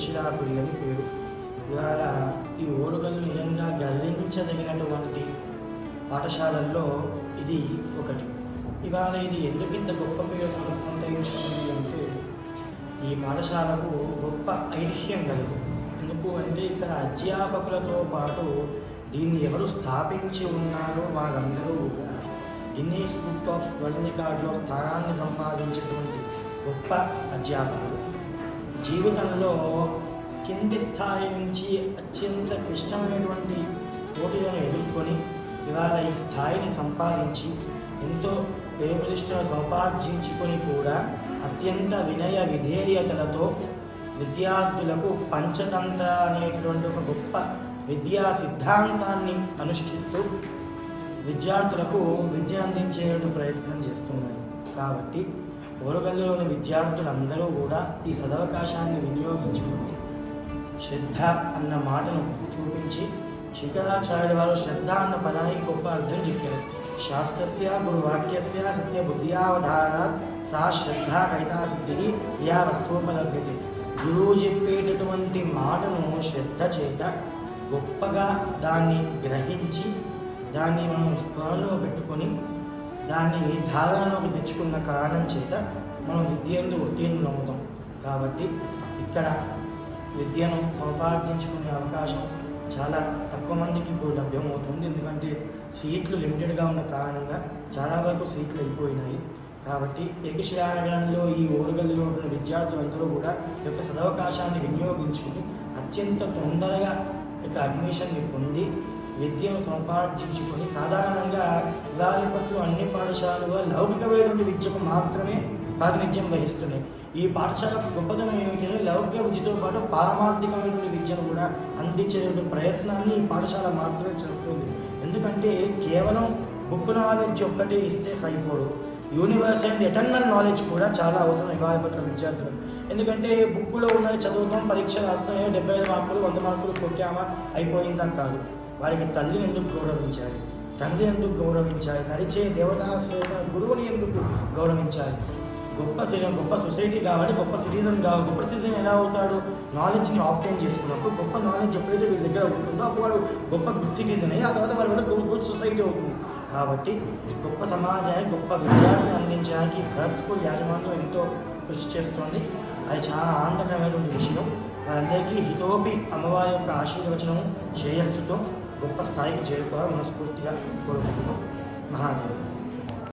ఏకశిలాపురి అని పేరు. ఇవాళ ఈ ఓరుగల్లు నిజంగా గర్వించదగినటువంటి పాఠశాలల్లో ఇది ఒకటి. ఇవాళ ఇది ఎందుకు ఇంత గొప్ప పేరు సంతరించుకుంది అంటే ఈ పాఠశాలకు గొప్ప ఐతిహ్యం కలదు. ఎందుకు అంటే ఇక్కడ అధ్యాపకులతో పాటు దీన్ని ఎవరు స్థాపించి ఉన్నారో వాళ్ళందరూ గిన్నీస్ బుక్ ఆఫ్ వరల్డ్ రికార్డులో స్థానాన్ని సంపాదించేటువంటి గొప్ప అధ్యాపకులు. జీవితంలో కింది స్థాయి నుంచి అత్యంత క్లిష్టమైనటువంటి పోటీలను ఎదుర్కొని ఇవాళ ఈ స్థాయిని సంపాదించి ఎంతో పేరుప్రతిష్టను సంపాదించుకొని కూడా అత్యంత వినయ విధేయతలతో విద్యార్థులకు పంచతంత్ర అనేటువంటి ఒక గొప్ప విద్యా సిద్ధాంతాన్ని అనుష్ఠిస్తూ విద్యార్థులకు విద్య అందించే ప్రయత్నం చేస్తున్నారు. కాబట్టి ఓరుగల్లులోని విద్యార్థులందరూ కూడా ఈ సదవకాశాన్ని వినియోగించుకుని శ్రద్ధ అన్న మాటను చూపించి శంకరాచార్యుల వారు శ్రద్ధ అన్న పదానికి గొప్ప అర్థం చెప్పారు. శాస్త్రస్య గురువాక్యస్య సత్యబుద్ధ్యావధానాత్ సా శ్రద్ధ కైతా సిద్ధికి యా వస్తువుపలభ్యతే. గురువు చెప్పేటటువంటి మాటను శ్రద్ధ చేత గొప్పగా దాన్ని గ్రహించి దాన్ని మనం స్పృహలో పెట్టుకొని దాన్ని ధారణలోకి తెచ్చుకున్న కారణం చేత మనం విద్యందు ఉత్తీర్ణులు అవుతాం. కాబట్టి ఇక్కడ విద్యను సంపాదించుకునే అవకాశం చాలా తక్కువ మందికి ఇప్పుడు లభ్యమవుతుంది. ఎందుకంటే సీట్లు లిమిటెడ్గా ఉన్న కారణంగా చాలా వరకు సీట్లు అయిపోయినాయి. కాబట్టి ఏకశిలానగరంలో ఈ ఓరుగల్లులో ఉన్న విద్యార్థులందరూ కూడా ఈ యొక్క సదవకాశాన్ని వినియోగించుకుని అత్యంత తొందరగా యొక్క అడ్మిషన్ని పొంది విద్యను సంపాదించుకొని సాధారణంగా ఇవాళ అన్ని పాఠశాలలు లౌకికమైనటువంటి విద్యకు మాత్రమే ప్రాతినిధ్యం వహిస్తున్నాయి. ఈ పాఠశాల గొప్పతనం ఏమిటంటే లౌకిక విద్యతో పాటు పారమార్థికమైనటువంటి విద్యను కూడా అందించేటువంటి ప్రయత్నాన్ని ఈ పాఠశాల మాత్రమే చేస్తుంది. ఎందుకంటే కేవలం బుక్ నాలెడ్జ్ ఒక్కటే ఇస్తే సరిపోదు. యూనివర్స్ అండ్ ఎటర్నల్ నాలెడ్జ్ కూడా చాలా అవసరం ఇవాళ పట్ల విద్యార్థులు. ఎందుకంటే బుక్లో ఉన్నది చదువుతాం, పరీక్ష రాస్తాం, 75 మార్కులు 100 మార్కులు కొట్టామా అయిపోయిందా కాదు. వారికి తల్లిని ఎందుకు గౌరవించాలి, తండ్రి ఎందుకు గౌరవించాలి, నడిచే దేవతా గురువుని ఎందుకు గౌరవించాలి. గొప్ప సొసైటీ కావాలి, గొప్ప సిటిజన్ కావాలి. గొప్ప సిటిజన్ ఎలా అవుతాడు? నాలెడ్జ్ని ఆప్టైన్ చేసుకున్నప్పుడు గొప్ప నాలెడ్జ్ ఎప్పుడైతే వీళ్ళ దగ్గర ఉంటుందో అప్పుడు వాడు గొప్ప గుడ్ సిటిజన్ అయ్యి ఆ తర్వాత వాడు కూడా గుడ్ సొసైటీ అవుతుంది. కాబట్టి గొప్ప సమాజానికి గొప్ప విద్యార్థిని అందించడానికి గర్ల్స్ స్కూల్ యాజమాన్యం ఎంతో కృషి చేస్తోంది. అది చాలా ఆనందకరమైనటువంటి విషయం. అందరికీ హితోపి అమ్మవారి యొక్క ఆశీర్వచనము శ్రేయస్సుతో గొప్ప స్థాయికి చేరుకోవాలని మనస్ఫూర్తిగా కోరుకుంటున్నాం. మహాదేవ్.